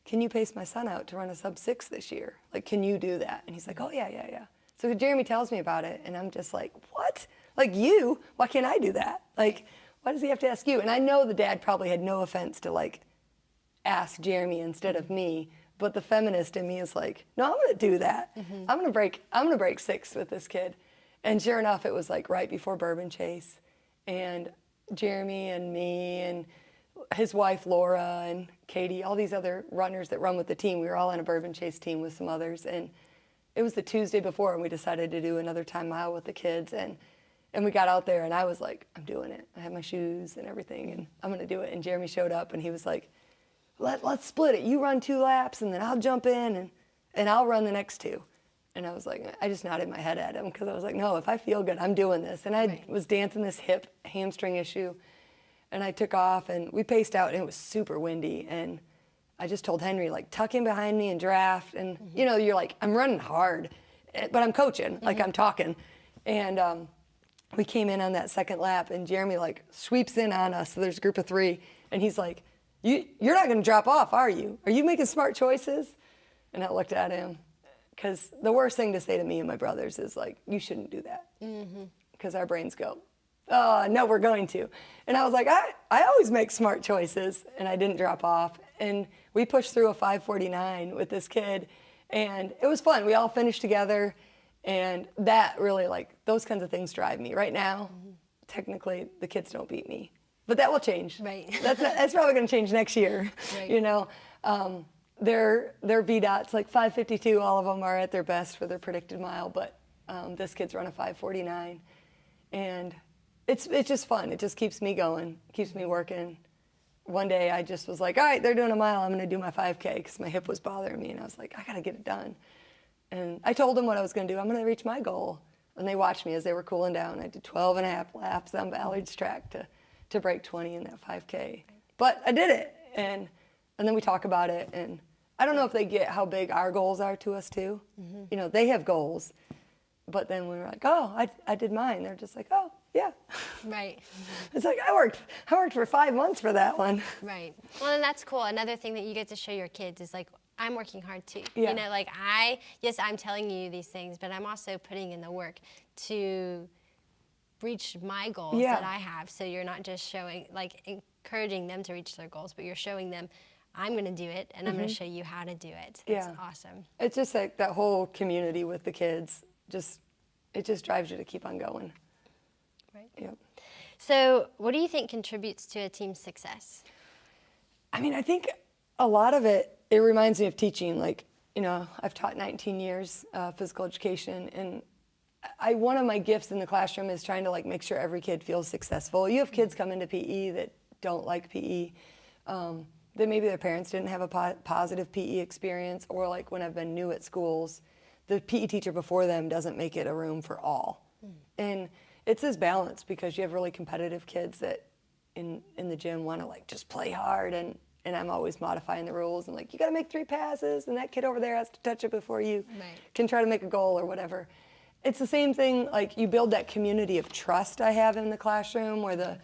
can you pace my son out to run a sub-6 this year? Like, can you do that? And he's like, oh, yeah. So Jeremy tells me about it, and I'm just like, what? Like, you? Why can't I do that? Like, why does he have to ask you? And I know the dad probably had no offense to, like, ask Jeremy instead of me, but the feminist in me is like, no, I'm going to do that. I'm going to break 6 with this kid. And sure enough, it was like right before Bourbon Chase, and Jeremy and me and his wife Laura and Katie, all these other runners that run with the team, we were all on a Bourbon Chase team with some others, and it was the Tuesday before, and we decided to do another time mile with the kids, and we got out there, and I was like, I'm doing it. I have my shoes and everything, and I'm going to do it. And Jeremy showed up, and he was like, let's split it. You run 2 laps, and then I'll jump in, and I'll run the next 2. And I was like, I just nodded my head at him, because I was like, no, if I feel good, I'm doing this. And I was dancing this hip hamstring issue, and I took off, and we paced out, and it was super windy. And I just told Henry, like, tuck in behind me and draft. And, you know, you're like, I'm running hard, but I'm coaching, like I'm talking. And we came in on that second lap, and Jeremy, like, sweeps in on us. So there's a group of 3, and he's like, you're not going to drop off, are you? Are you making smart choices? And I looked at him. Because the worst thing to say to me and my brothers is like, you shouldn't do that. Because our brains go, oh, no, we're going to. And I was like, I always make smart choices. And I didn't drop off. And we pushed through a 5:49 with this kid. And it was fun. We all finished together. And that really, like, those kinds of things drive me. Right now, technically, the kids don't beat me. But that will change. Right. That's probably going to change next year, you know. Their VDOT's like 5:52. All of them are at their best for their predicted mile, but this kid's run a 5:49, and it's just fun. It just keeps me going, keeps me working. One day I just was like, all right, they're doing a mile. I'm going to do my 5K, because my hip was bothering me, and I was like, I got to get it done. And I told them what I was going to do. I'm going to reach my goal, and they watched me as they were cooling down. I did 12 and a half laps on Ballard's track to break 20 in that 5K, but I did it, and then we talk about it, and I don't know if they get how big our goals are to us too. You know, they have goals, but then we were like, oh, I did mine. They're just like, oh, yeah. Right. It's like, I worked for 5 months for that one. Right. Well, and that's cool. Another thing that you get to show your kids is like, I'm working hard too. Yeah. You know, like I'm telling you these things, but I'm also putting in the work to reach my goals that I have. So you're not just showing, like, encouraging them to reach their goals, but you're showing them, I'm going to do it, and I'm going to show you how to do it. It's awesome. It's just like that whole community with the kids, it just drives you to keep on going. Right. Yep. So what do you think contributes to a team's success? I mean, I think a lot of it reminds me of teaching. Like, you know, I've taught 19 years physical education, and one of my gifts in the classroom is trying to, like, make sure every kid feels successful. You have kids come into PE that don't like PE. That maybe their parents didn't have a positive PE experience, or like when I've been new at schools, the PE teacher before them doesn't make it a room for all. And it's this balance, because you have really competitive kids that in the gym want to, like, just play hard, and I'm always modifying the rules, and like, you got to make 3 passes, and that kid over there has to touch it before you can try to make a goal or whatever. It's the same thing, like, you build that community of trust I have in the classroom, where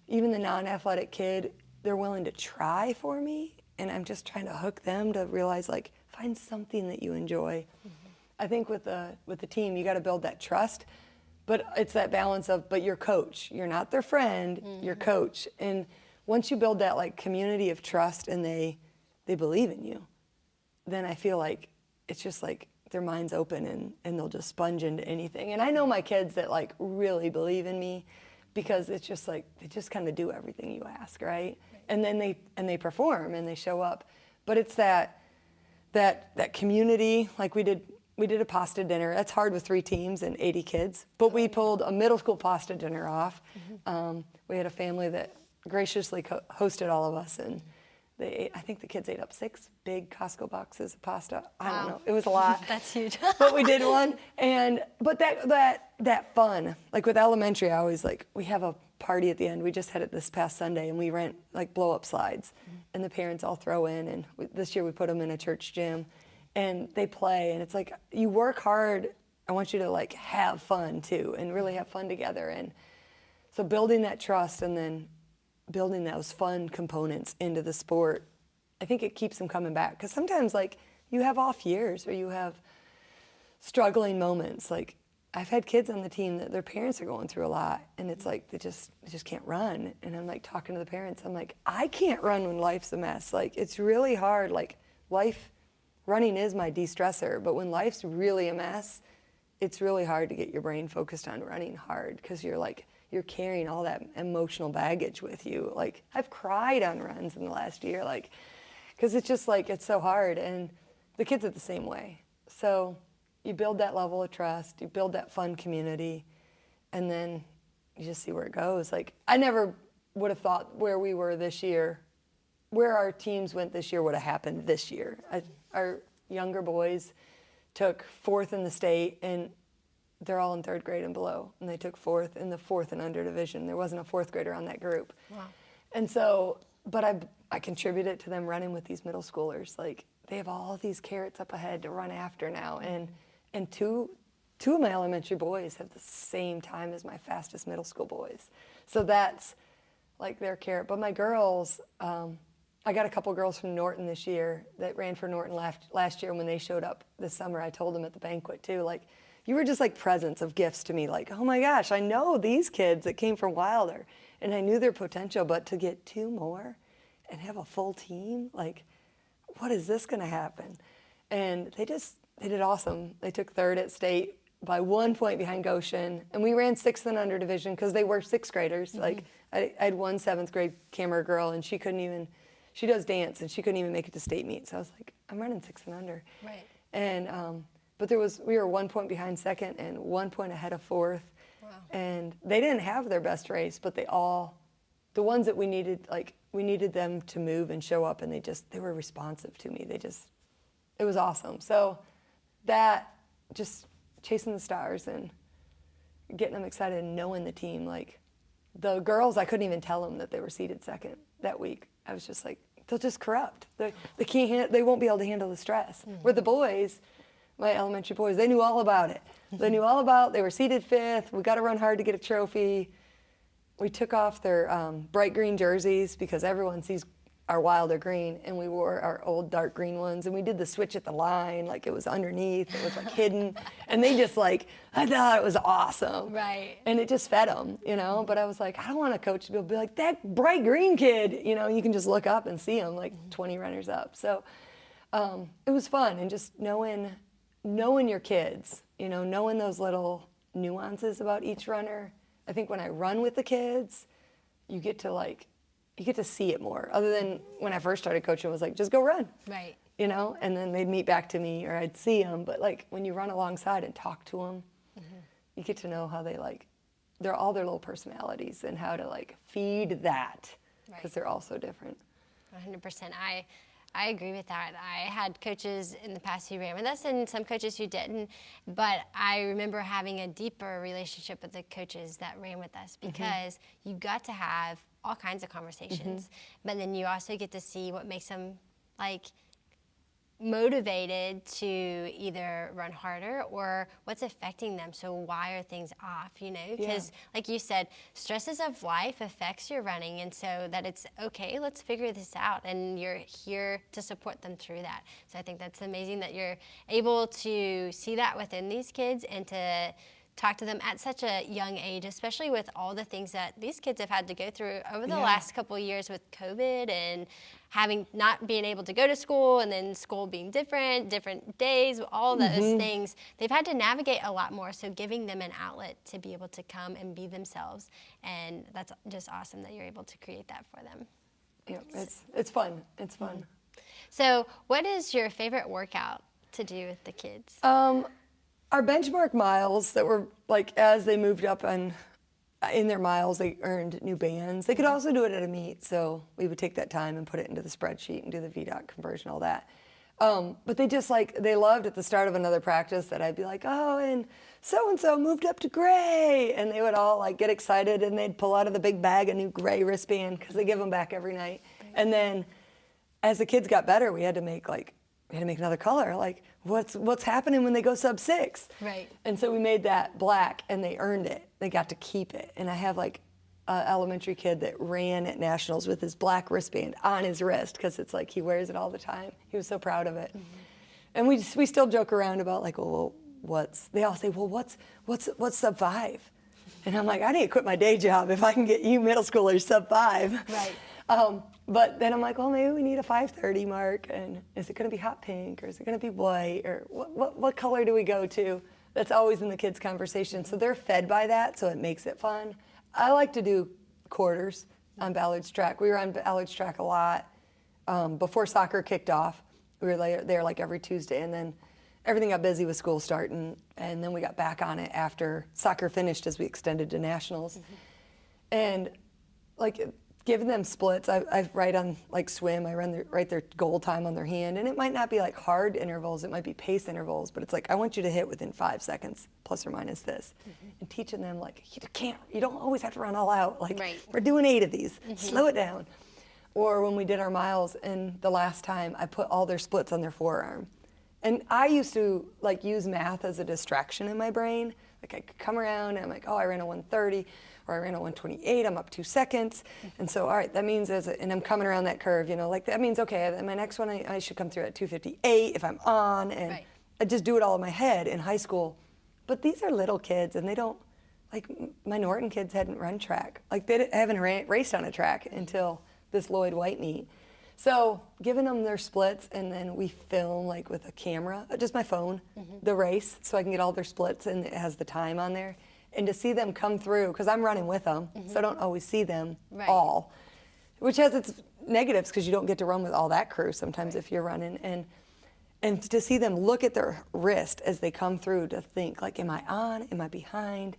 even the non-athletic kid, they're willing to try for me, and I'm just trying to hook them to realize, like, find something that you enjoy. I think with the team, you got to build that trust, but it's that balance of, but you're coach. You're not their friend, you're coach. And once you build that, like, community of trust and they believe in you, then I feel like it's just like their mind's open and they'll just sponge into anything. And I know my kids that, like, really believe in me, because it's just like they just kind of do everything you ask, right? And then they perform and they show up. But it's that community. Like, we did a pasta dinner. That's hard with 3 teams and 80 kids, but we pulled a middle school pasta dinner off. We had a family that graciously hosted all of us, and I think the kids ate up 6 big Costco boxes of pasta. I don't know. It was a lot. That's huge. But we did one. But that fun, like with elementary, I always, like, we have a party at the end. We just had it this past Sunday, and we rent, like, blow-up slides. And the parents all throw in, and this year we put them in a church gym, and they play. And it's like, you work hard. I want you to, like, have fun too, and really have fun together. And so building that trust and then building those fun components into the sport, I think it keeps them coming back. Because sometimes, like, you have off years or you have struggling moments. Like, I've had kids on the team that their parents are going through a lot, and it's like they just can't run. And I'm, like, talking to the parents. I'm like, I can't run when life's a mess. Like, it's really hard. Like, running is my de-stressor, but when life's really a mess, it's really hard to get your brain focused on running hard, because you're carrying all that emotional baggage with you. Like, I've cried on runs in the last year, like, because it's just, like, it's so hard. And the kids are the same way. So you build that level of trust, you build that fun community, and then you just see where it goes. Like, I never would have thought where we were this year, where our teams went this year would have happened this year. Our younger boys took 4th in the state, and they're all in 3rd grade and below, and they took 4th in the 4th and under division. There wasn't a 4th grader on that group. Wow. And so, but I contributed to them running with these middle schoolers. Like, they have all these carrots up ahead to run after now, and two of my elementary boys have the same time as my fastest middle school boys. So that's, like, their carrot. But my girls, I got a couple girls from Norton this year that ran for Norton last year. When they showed up this summer, I told them at the banquet too, like, you were just like presents of gifts to me. Like, oh my gosh, I know these kids that came from Wilder, and I knew their potential, but to get 2 more and have a full team, like, what is this going to happen? And they did awesome. They took 3rd at state by 1 point behind Goshen, and we ran 6th and under division because they were 6th graders. Like, I had one 7th grade Kammerer girl, and she does dance, and she couldn't even make it to state meet. So I was like, I'm running 6th and under. Right. And but we were 1 point behind 2nd and 1 point ahead of 4th. Wow. And they didn't have their best race, but the ones that we needed them to move and show up, and they were responsive to me. It was awesome. So that, just chasing the stars and getting them excited and knowing the team. Like, the girls, I couldn't even tell them that they were seated 2nd that week. I was just like, they'll just corrupt. They won't be able to handle the stress. Where the boys, my elementary boys, they knew all about it. They were seated 5th. We got to run hard to get a trophy. We took off their bright green jerseys because everyone sees our Wilder green, and we wore our old dark green ones, and we did the switch at the line, like it was underneath, it was like hidden, and they just, like, I thought it was awesome. Right. And it just fed them, but I was like, I don't want a coach to be like, that bright green kid, you can just look up and see them, like 20 runners up. So it was fun, and just knowing your kids, knowing those little nuances about each runner. I think when I run with the kids, you get to see it more. Other than when I first started coaching, it was like, just go run. Right. And then they'd meet back to me, or I'd see them. But, like, when you run alongside and talk to them, you get to know how they're all their little personalities, and how to, like, feed that, because they're all so different. 100%. I agree with that. I had coaches in the past who ran with us, and some coaches who didn't. But I remember having a deeper relationship with the coaches that ran with us, because you got to have all kinds of conversations. But then you also get to see what makes them, like, motivated to either run harder or what's affecting them. So why are things off, because like you said, stresses of life affects your running, and so that it's okay, let's figure this out, and you're here to support them through that. So I think that's amazing that you're able to see that within these kids and to talk to them at such a young age, especially with all the things that these kids have had to go through over the last couple of years with COVID and not being able to go to school, and then school being different days, all those things. They've had to navigate a lot more, so giving them an outlet to be able to come and be themselves, and that's just awesome that you're able to create that for them. Yeah, it's fun. It's fun. So what is your favorite workout to do with the kids? Our benchmark miles that were like, as they moved up in their miles, they earned new bands. They could also do it at a meet, so we would take that time and put it into the spreadsheet and do the VDOT conversion, all that. But they loved at the start of another practice that I'd be like, oh, and so-and-so moved up to gray. And they would all like get excited, and they'd pull out of the big bag a new gray wristband because they give them back every night. And then as the kids got better, we had to make another color. Like, what's happening when they go sub 6? Right. And so we made that black, and they earned it. They got to keep it. And I have like an elementary kid that ran at nationals with his black wristband on his wrist because it's like he wears it all the time. He was so proud of it. And we still joke around about like, well, they all say, well, what's sub 5? And I'm like, I need to quit my day job if I can get you middle schoolers sub 5. Right. But then I'm like, well, maybe we need a 5:30 mark, and is it going to be hot pink, or is it going to be white, or what color do we go to? That's always in the kids' conversation. So they're fed by that, so it makes it fun. I like to do quarters on Ballard's track. We were on Ballard's track a lot before soccer kicked off. We were there like every Tuesday, and then everything got busy with school starting, and then we got back on it after soccer finished as we extended to nationals. And like, giving them splits, I write on like swim, I write their goal time on their hand, and it might not be like hard intervals, it might be pace intervals, but it's like, I want you to hit within 5 seconds, plus or minus this. And teaching them like, you don't always have to run all out. Like, we're doing 8 of these, slow it down. Or when we did our miles, and the last time I put all their splits on their forearm. And I used to like use math as a distraction in my brain. Like I could come around and I'm like, oh, I ran a 130. Or I ran a 128, I'm up 2 seconds. And so, all right, that means and I'm coming around that curve, like that means, okay, my next one, I should come through at 258 if I'm on, and I just do it all in my head in high school. But these are little kids, and they don't, like my Norton kids hadn't run track. Like they haven't raced on a track until this Lloyd White meet. So giving them their splits, and then we film like with a camera, just my phone, the race, so I can get all their splits, and it has the time on there. And to see them come through, because I'm running with them, so I don't always see them all, which has its negatives because you don't get to run with all that crew sometimes if you're running. And to see them look at their wrist as they come through to think, like, am I on? Am I behind?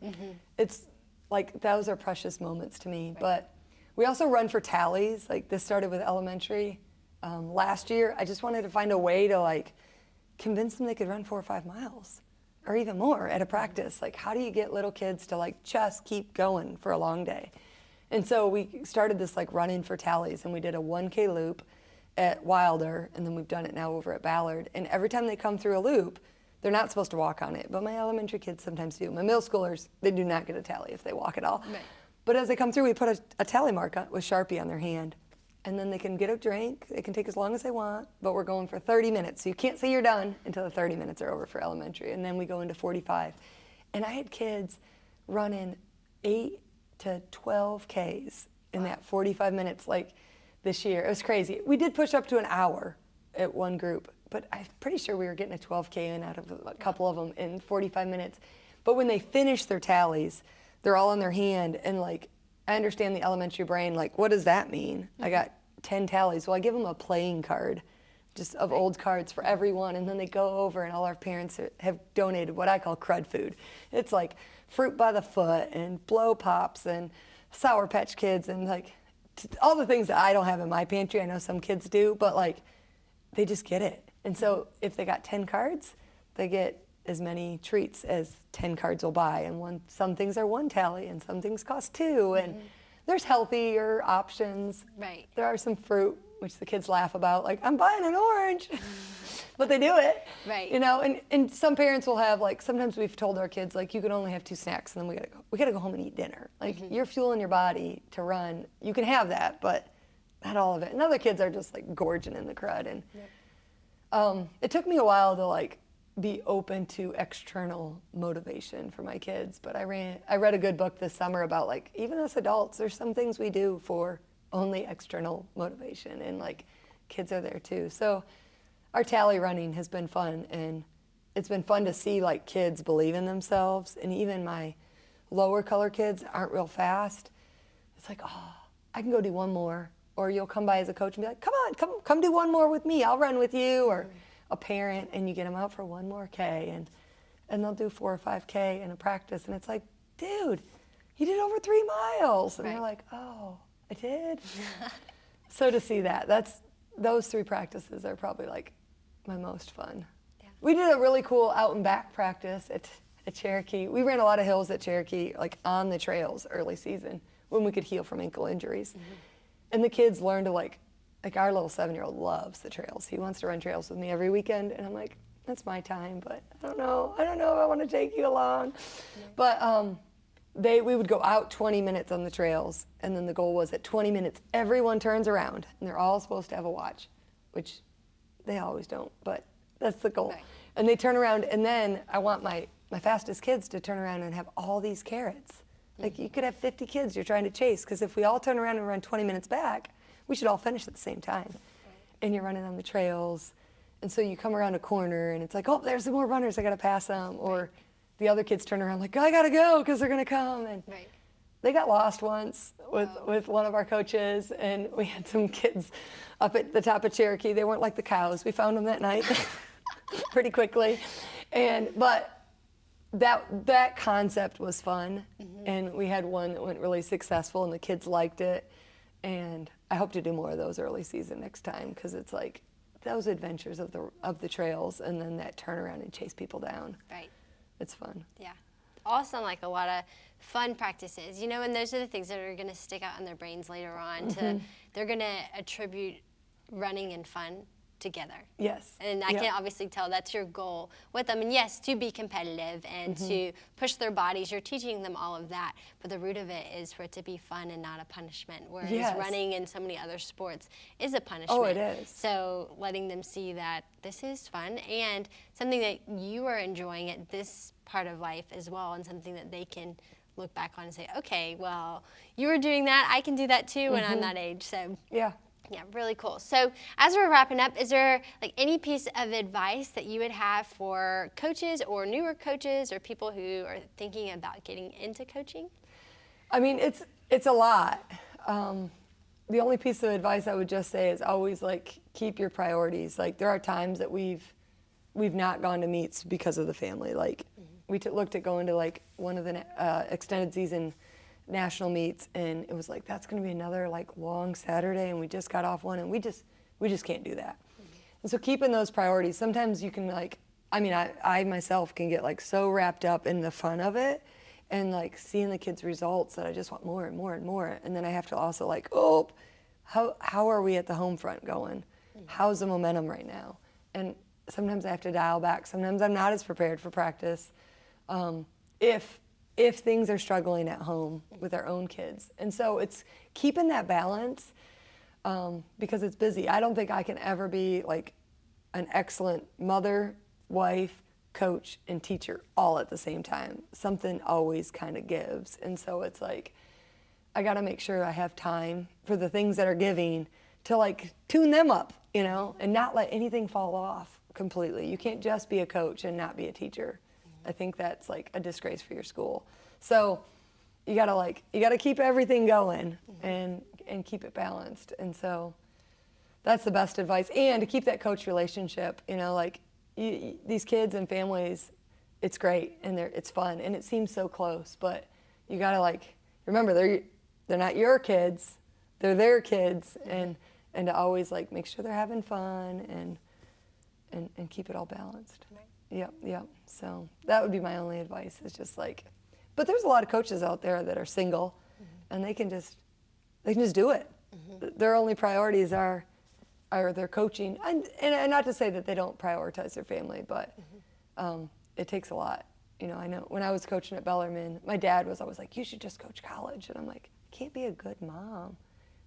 It's like, those are precious moments to me. But we also run for tallies. Like, this started with elementary. Last year, I just wanted to find a way to, like, convince them they could run 4 or 5 miles. Or even more at a practice. Like, how do you get little kids to like just keep going for a long day? And so we started this like run-in for tallies, and we did a 1K loop at Wilder, and then we've done it now over at Ballard. And every time they come through a loop, they're not supposed to walk on it, but my elementary kids sometimes do. My middle schoolers, they do not get a tally if they walk at all. But as they come through, we put a tally mark with Sharpie on their hand. And then they can get a drink. They can take as long as they want, but we're going for 30 minutes. So you can't say you're done until the 30 minutes are over for elementary. And then we go into 45. And I had kids running 8 to 12 Ks in that 45 minutes like this year. It was crazy. We did push up to an hour at one group, but I'm pretty sure we were getting a 12K in out of a couple of them in 45 minutes. But when they finish their tallies, they're all in their hand, and like, I understand the elementary brain, like, what does that mean? I got 10 tallies. Well, I give them a playing card, just of old cards for everyone, and then they go over, and all our parents have donated what I call crud food. It's like fruit by the foot, and blow pops, and Sour Patch Kids, and like all the things that I don't have in my pantry. I know some kids do, but like, they just get it. And so if they got 10 cards, they get as many treats as 10 cards will buy, and some things are 1 tally, and some things cost 2, and there's healthier options. There are some fruit, which the kids laugh about, like, I'm buying an orange. but they do it. Right. You know, and some parents will have, like, sometimes we've told our kids, like, you can only have 2 snacks and then we gotta go home and eat dinner. Like, you're fueling your body to run. You can have that, but not all of it. And other kids are just like gorging in the crud. And it took me a while to like be open to external motivation for my kids. But I read a good book this summer about, like, even as adults, there's some things we do for only external motivation, and like kids are there too. So our tally running has been fun, and it's been fun to see like kids believe in themselves. And even my lower color kids aren't real fast. It's like, oh, I can go do one more. Or you'll come by as a coach and be like, come on, come do one more with me. I'll run with you. Or a parent, and you get them out for one more K, and they'll do 4 or 5K in a practice. And it's like, dude, you did over 3 miles. And Right. they're like, oh, I did? So to see that, those 3 practices are probably like my most fun. Yeah. We did a really cool out and back practice at Cherokee. We ran a lot of hills at Cherokee, like on the trails early season when we could heal from ankle injuries. And the kids learn to like our little 7-year-old loves the trails. He wants to run trails with me every weekend, and I'm like, that's my time, but I don't know if I want to take you along. But we would go out 20 minutes on the trails, and then the goal was at 20 minutes, everyone turns around, and they're all supposed to have a watch, which they always don't, but that's the goal. Right. And they turn around, and then I want my fastest kids to turn around and have all these carrots. Like, you could have 50 kids you're trying to chase, because if we all turn around and run 20 minutes back, we should all finish at the same time. And you're running on the trails, and so you come around a corner, and it's like, oh, there's some more runners, I gotta pass them. Or the other kids turn around like, I gotta go, because they're gonna come. And Right. they got lost once with one of our coaches, and we had some kids up at the top of Cherokee. They weren't like the cows. We found them that night pretty quickly. But that concept was fun, and we had one that went really successful, and the kids liked it. And I hope to do more of those early season next time, because it's like those adventures of the trails, and then that turnaround and chase people down. Right. It's fun. Yeah. All sound like a lot of fun practices, you know, and those are the things that are going to stick out in their brains later on. They're going to attribute running and fun together. Yes. And I can obviously tell that's your goal with them. And yes, to be competitive and to push their bodies, you're teaching them all of that. But the root of it is for it to be fun and not a punishment. Whereas running in so many other sports is a punishment. Oh, it is. So letting them see that this is fun and something that you are enjoying at this part of life as well, and something that they can look back on and say, okay, well, you were doing that, I can do that too when I'm that age. So Yeah. yeah, really cool. So as we're wrapping up, is there like any piece of advice that you would have for coaches or newer coaches or people who are thinking about getting into coaching? I mean, it's a lot. The only piece of advice I would just say is always like keep your priorities. Like, there are times that we've not gone to meets because of the family. Like we looked at going to like one of the extended season national meets, and it was like, that's going to be another like long Saturday, and we just got off one, and we just can't do that. And so keeping those priorities, sometimes you can like, I mean, I myself can get like so wrapped up in the fun of it and like seeing the kids' results that I just want more and more and more. And then I have to also like, oh, how are we at the home front going? How's the momentum right now? And sometimes I have to dial back. Sometimes I'm not as prepared for practice. If things are struggling at home with our own kids. And so it's keeping that balance because it's busy. I don't think I can ever be like an excellent mother, wife, coach, and teacher all at the same time. Something always kind of gives. And so it's like, I got to make sure I have time for the things that are giving to like tune them up, you know, and not let anything fall off completely. You can't just be a coach and not be a teacher. I think that's like a disgrace for your school. So you gotta keep everything going and keep it balanced. And so that's the best advice. And to keep that coach relationship, you know, like these kids and families, it's great and it's fun and it seems so close, but you gotta like remember they're not your kids, they're their kids, and to always like make sure they're having fun and keep it all balanced. Right. Yep. So that would be my only advice, is just like, but there's a lot of coaches out there that are single and they can just do it. Their only priorities are or they're coaching, and not to say that they don't prioritize their family, but it takes a lot. You know, I know when I was coaching at Bellarmine, my dad was always like, you should just coach college. And I'm like, I can't be a good mom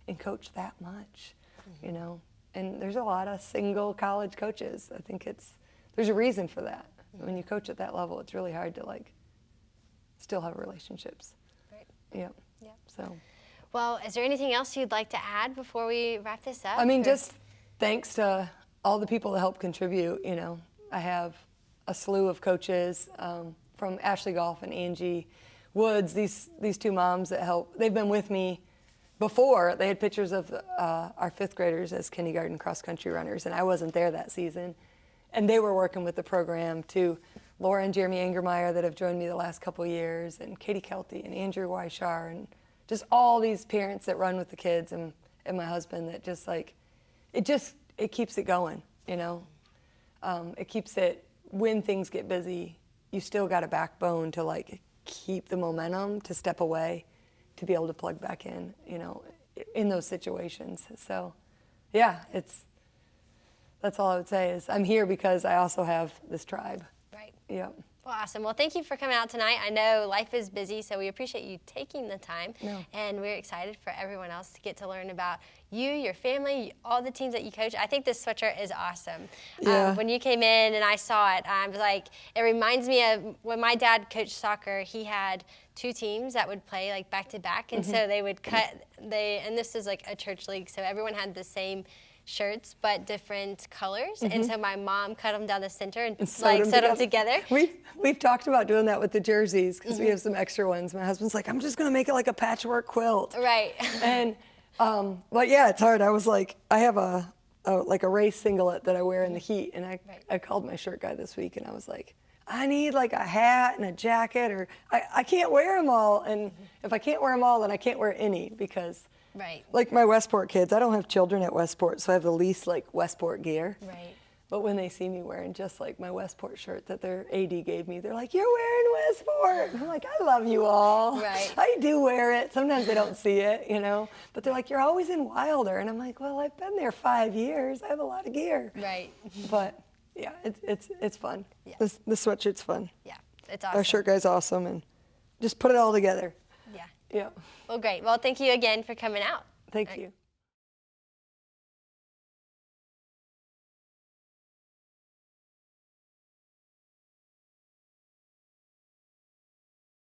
and coach that much, you know. And there's a lot of single college coaches. I think there's a reason for that. When you coach at that level, it's really hard to like still have relationships. Right. Yep. Yep. So. Well, is there anything else you'd like to add before we wrap this up? I mean, just thanks to all the people that help contribute. You know, I have a slew of coaches from Ashley Golf and Angie Woods. These two moms that help. They've been with me before. They had pictures of our fifth graders as kindergarten cross country runners, and I wasn't there that season. And they were working with the program too. Laura and Jeremy Angermeyer that have joined me the last couple of years, and Katie Kelty and Andrew Weishar, and just all these parents that run with the kids, and my husband that just like, it keeps it going, you know. It keeps it, when things get busy, you still got a backbone to like keep the momentum, to step away, to be able to plug back in, you know, in those situations. So yeah, that's all I would say is I'm here because I also have this tribe. Right. Yep. Well, awesome. Well, thank you for coming out tonight. I know life is busy, so we appreciate you taking the time. No. And we're excited for everyone else to get to learn about you, your family, all the teams that you coach. I think this sweatshirt is awesome. Yeah. When you came in and I saw it, I was like, it reminds me of when my dad coached soccer. He had two teams that would play like back to back, and so they would and this is like a church league, so everyone had the same shirts but different colors, and so my mom cut them down the center and like sewed them together. We've talked about doing that with the jerseys because we have some extra ones. My husband's like, I'm just gonna make it like a patchwork quilt. Right. And but yeah, it's hard. I was like, I have a race singlet that I wear in the heat, and I called my shirt guy this week and I was like, I need like a hat and a jacket, or I can't wear them all, and if I can't wear them all, then I can't wear any, because Right. like my Westport kids, I don't have children at Westport, so I have the least like Westport gear. Right. But when they see me wearing just like my Westport shirt that their AD gave me, they're like, you're wearing Westport. And I'm like, I love you all. Right. I do wear it. Sometimes they don't see it, you know. But they're like, you're always in Wilder. And I'm like, well, I've been there 5 years. I have a lot of gear. Right. But yeah, it's fun. Yeah. This sweatshirt's fun. Yeah, it's awesome. Our shirt guy's awesome, and just put it all together. Yeah. Yeah. Well, great. Well, thank you again for coming out. Thank you.